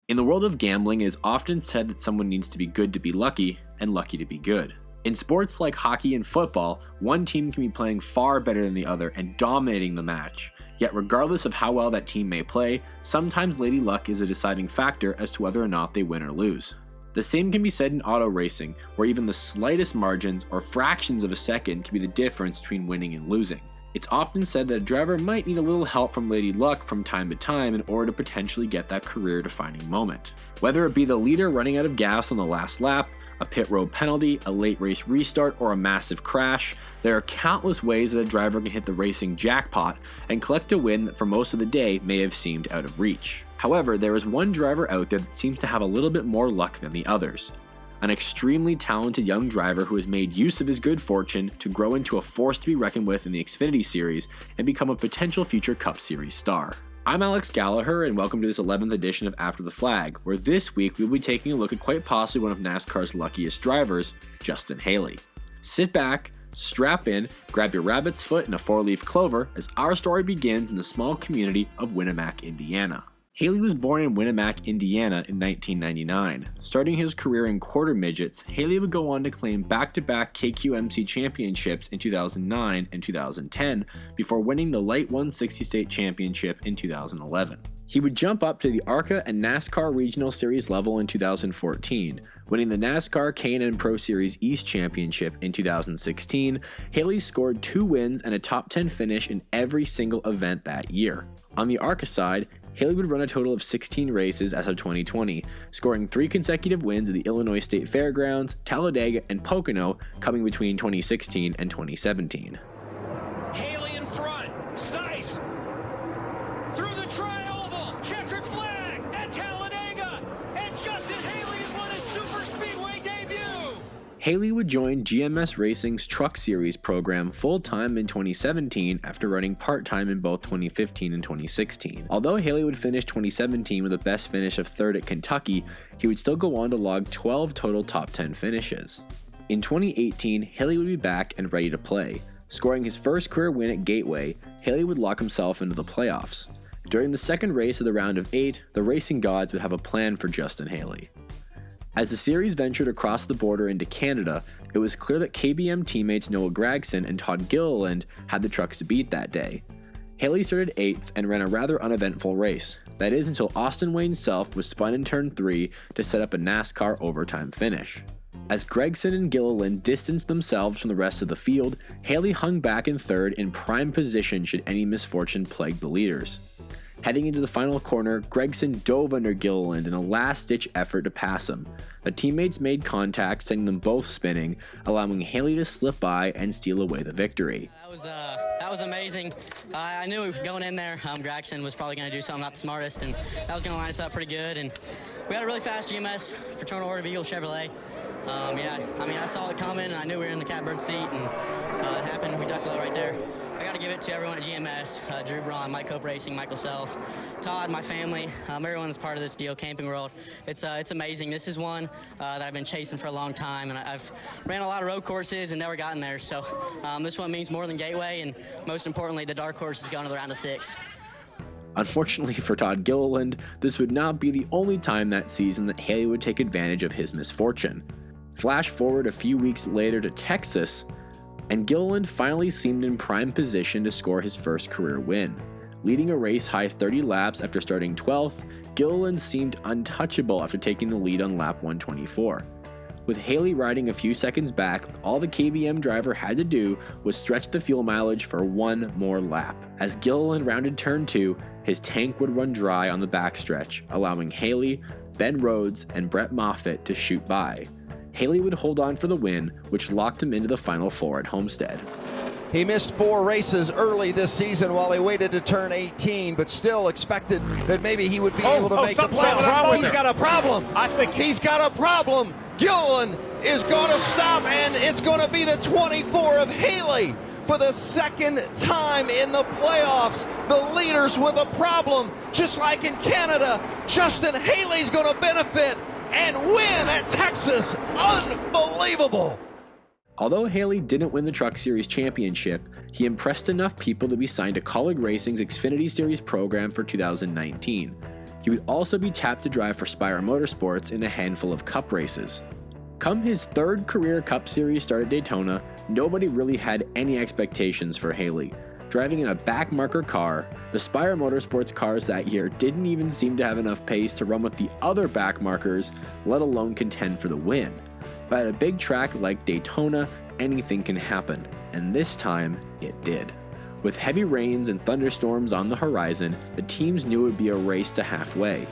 In the world of gambling, it is often said that someone needs to be good to be lucky, and lucky to be good. In sports like hockey and football, one team can be playing far better than the other and dominating the match. Yet regardless of how well that team may play, sometimes Lady Luck is a deciding factor as to whether or not they win or lose. The same can be said in auto racing, where even the slightest margins or fractions of a second can be the difference between winning and losing. It's often said that a driver might need a little help from Lady Luck from time to time in order to potentially get that career-defining moment. Whether it be the leader running out of gas on the last lap, a pit road penalty, a late race restart, or a massive crash, there are countless ways that a driver can hit the racing jackpot and collect a win that for most of the day may have seemed out of reach. However, there is one driver out there that seems to have a little bit more luck than the others. An extremely talented young driver who has made use of his good fortune to grow into a force to be reckoned with in the Xfinity series and become a potential future Cup Series star. I'm Alex Gallagher and welcome to this 11th edition of After the Flag, where this week we'll be taking a look at quite possibly one of NASCAR's luckiest drivers, Justin Haley. Sit back, strap in, grab your rabbit's foot and a 4-leaf clover as our story begins in the small community of Winamac, Indiana. Haley was born in Winamac, Indiana in 1999. Starting his career in quarter midgets, Haley would go on to claim back-to-back KQMC championships in 2009 and 2010 before winning the Light 160 State Championship in 2011. He would jump up to the ARCA and NASCAR Regional Series level in 2014. Winning the NASCAR K&N Pro Series East Championship in 2016, Haley scored 2 wins and a top 10 finish in every single event that year. On the ARCA side, Haley would run a total of 16 races as of 2020, scoring 3 consecutive wins at the Illinois State Fairgrounds, Talladega, and Pocono, coming between 2016 and 2017. Haley in front, Sice through the tri-oval, checkered flag at Talladega, and Justin Haley has won his super speedway debut. Haley would join GMS Racing's Truck Series program full-time in 2017 after running part-time in both 2015 and 2016. Although Haley would finish 2017 with a best finish of 3rd at Kentucky, he would still go on to log 12 total top 10 finishes. In 2018, Haley would be back and ready to play. Scoring his first career win at Gateway, Haley would lock himself into the playoffs. During the second race of the round of 8, the racing gods would have a plan for Justin Haley. As the series ventured across the border into Canada, it was clear that KBM teammates Noah Gragson and Todd Gilliland had the trucks to beat that day. Haley started 8th and ran a rather uneventful race. That is until Austin Wayne Self was spun in turn 3 to set up a NASCAR overtime finish. As Gragson and Gilliland distanced themselves from the rest of the field, Haley hung back in 3rd in prime position should any misfortune plague the leaders. Heading into the final corner, Gragson dove under Gilliland in a last-ditch effort to pass him. The teammates made contact, sending them both spinning, allowing Haley to slip by and steal away the victory. That was amazing. I knew going in there, Gragson was probably going to do something not the smartest, and that was going to line us up pretty good. And we had a really fast GMS for OfficialNRTV Chevrolet. I saw it coming, and I knew we were in the catbird seat, and it happened. We ducked low right there. I got to give it to everyone at GMS, Drew Braun, Mike Cope Racing, Michael Self, Todd, my family, everyone that's part of this deal, Camping World. It's amazing. This is one that I've been chasing for a long time, and I've ran a lot of road courses and never gotten there. So this one means more than Gateway, and most importantly, the dark horse is going to the round of 6. Unfortunately for Todd Gilliland, this would not be the only time that season that Haley would take advantage of his misfortune. Flash forward a few weeks later to Texas, and Gilliland finally seemed in prime position to score his first career win. Leading a race-high 30 laps after starting 12th, Gilliland seemed untouchable after taking the lead on lap 124. With Haley riding a few seconds back, all the KBM driver had to do was stretch the fuel mileage for one more lap. As Gilliland rounded turn 2, his tank would run dry on the backstretch, allowing Haley, Ben Rhodes, and Brett Moffitt to shoot by. Haley would hold on for the win, which locked him into the Final Four at Homestead. He missed 4 races early this season while he waited to turn 18, but still expected that maybe he would be able to make the playoffs. He's got a problem. I think he's got a problem. Gilliland is going to stop, and it's going to be the 24 of Haley for the second time in the playoffs. The leaders with a problem, just like in Canada. Justin Haley's going to benefit and win at Texas. Unbelievable. Although Haley didn't win the Truck Series championship, he impressed enough people to be signed to Kaulig Racing's Xfinity Series program for 2019. He would also be tapped to drive for Spire Motorsports in a handful of Cup races. Come his third career Cup Series start at Daytona, nobody really had any expectations for Haley. Driving in a backmarker car, the Spire Motorsports cars that year didn't even seem to have enough pace to run with the other backmarkers, let alone contend for the win. But at a big track like Daytona, anything can happen, and this time it did. With heavy rains and thunderstorms on the horizon, the teams knew it would be a race to halfway.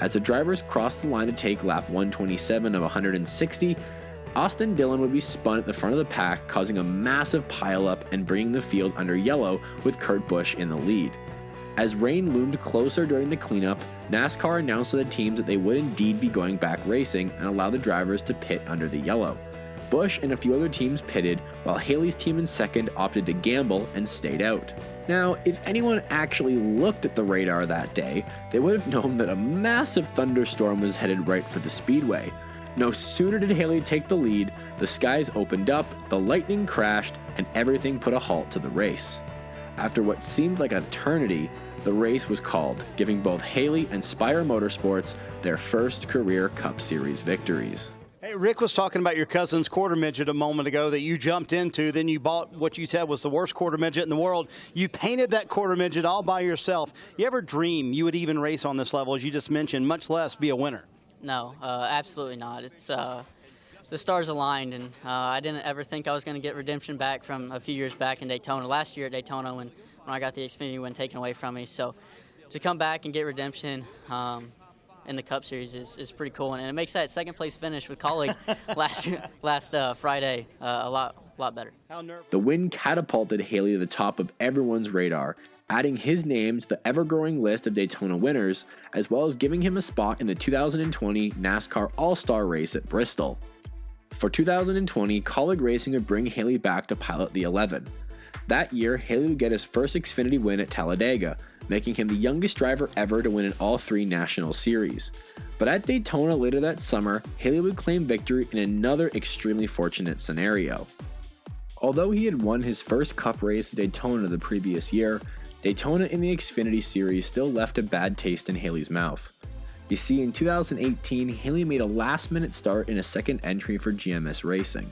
As the drivers crossed the line to take lap 127 of 160, Austin Dillon would be spun at the front of the pack, causing a massive pileup and bringing the field under yellow with Kurt Busch in the lead. As rain loomed closer during the cleanup, NASCAR announced to the teams that they would indeed be going back racing and allow the drivers to pit under the yellow. Busch and a few other teams pitted, while Haley's team in second opted to gamble and stayed out. Now, if anyone actually looked at the radar that day, they would have known that a massive thunderstorm was headed right for the speedway. No sooner did Haley take the lead, the skies opened up, the lightning crashed, and everything put a halt to the race. After what seemed like an eternity, the race was called, giving both Haley and Spire Motorsports their first career Cup Series victories. Hey, Rick was talking about your cousin's quarter midget a moment ago that you jumped into. Then you bought what you said was the worst quarter midget in the world. You painted that quarter midget all by yourself. You ever dream you would even race on this level, as you just mentioned, much less be a winner? No, absolutely not. It's the stars aligned, and I didn't ever think I was going to get redemption back from a few years back in Daytona. Last year at Daytona when I got the Xfinity win taken away from me. So to come back and get redemption in the Cup Series is pretty cool, and it makes that second place finish with Colleague last Friday a lot better. The win catapulted Haley to the top of everyone's radar, adding his name to the ever-growing list of Daytona winners, as well as giving him a spot in the 2020 NASCAR All-Star race at Bristol. For 2020, Colleague Racing would bring Haley back to pilot the 11. That year, Haley would get his first Xfinity win at Talladega, making him the youngest driver ever to win in all three national series. But at Daytona later that summer, Haley would claim victory in another extremely fortunate scenario. Although he had won his first Cup race at Daytona the previous year, Daytona in the Xfinity series still left a bad taste in Haley's mouth. You see, in 2018, Haley made a last-minute start in a second entry for GMS Racing.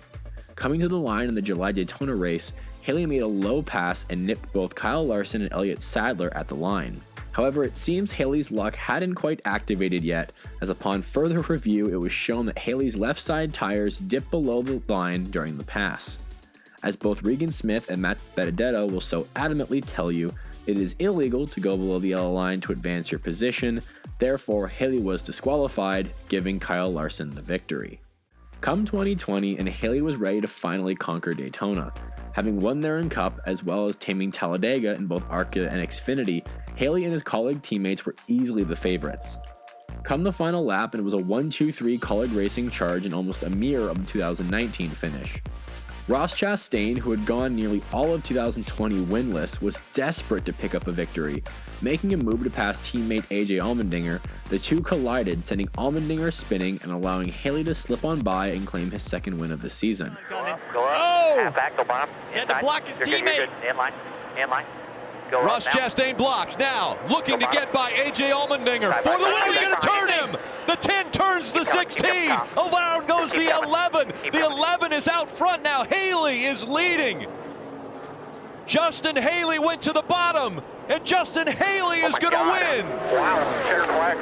Coming to the line in the July Daytona race, Haley made a low pass and nipped both Kyle Larson and Elliott Sadler at the line. However, it seems Haley's luck hadn't quite activated yet, as upon further review it was shown that Haley's left side tires dipped below the line during the pass. As both Regan Smith and Matt Benedetto will so adamantly tell you, it is illegal to go below the yellow line to advance your position, therefore Haley was disqualified, giving Kyle Larson the victory. Come 2020, and Haley was ready to finally conquer Daytona. Having won their own Cup, as well as taming Talladega in both ARCA and Xfinity, Haley and his Colleague teammates were easily the favorites. Come the final lap, and it was a 1-2-3 Colleague Racing charge and almost a mirror of the 2019 finish. Ross Chastain, who had gone nearly all of 2020 winless, was desperate to pick up a victory. Making a move to pass teammate AJ Allmendinger, the two collided, sending Allmendinger spinning and allowing Haley to slip on by and claim his second win of the season. Go up. Oh! Half back, go bottom. He had to block his teammate. You're good. In line. Go Ross Chastain blocks now, looking to get by AJ Allmendinger for the win. He's going to turn him. The 10 turns the 16. Around goes the 11. The 11 is out front now. Haley is leading. Justin Haley went to the bottom, and Justin Haley is going to win. Wow, checker flag.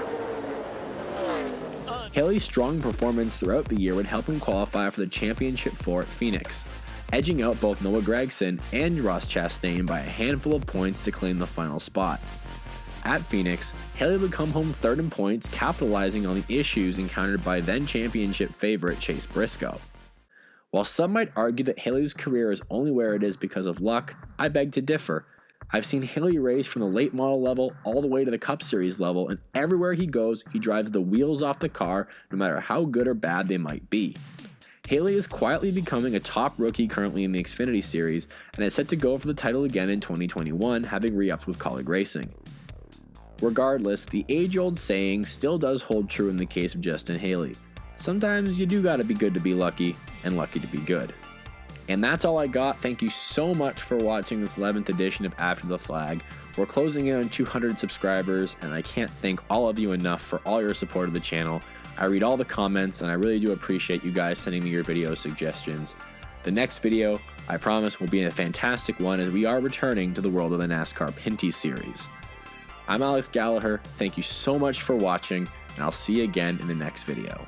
Haley's strong performance throughout the year would help him qualify for the championship 4 at Phoenix, edging out both Noah Gragson and Ross Chastain by a handful of points to claim the final spot. At Phoenix, Haley would come home third in points, capitalizing on the issues encountered by then championship favorite Chase Briscoe. While some might argue that Haley's career is only where it is because of luck, I beg to differ. I've seen Haley race from the late model level all the way to the Cup Series level, and everywhere he goes, he drives the wheels off the car, no matter how good or bad they might be. Haley is quietly becoming a top rookie currently in the Xfinity Series, and is set to go for the title again in 2021, having re-upped with Colleague Racing. Regardless, the age-old saying still does hold true in the case of Justin Haley. Sometimes you do gotta be good to be lucky, and lucky to be good. And that's all I got. Thank you so much for watching this 11th edition of After the Flag. We're closing in on 200 subscribers, and I can't thank all of you enough for all your support of the channel. I read all the comments, and I really do appreciate you guys sending me your video suggestions. The next video, I promise, will be a fantastic one as we are returning to the world of the NASCAR Pinty Series. I'm Alex Gallagher. Thank you so much for watching, and I'll see you again in the next video.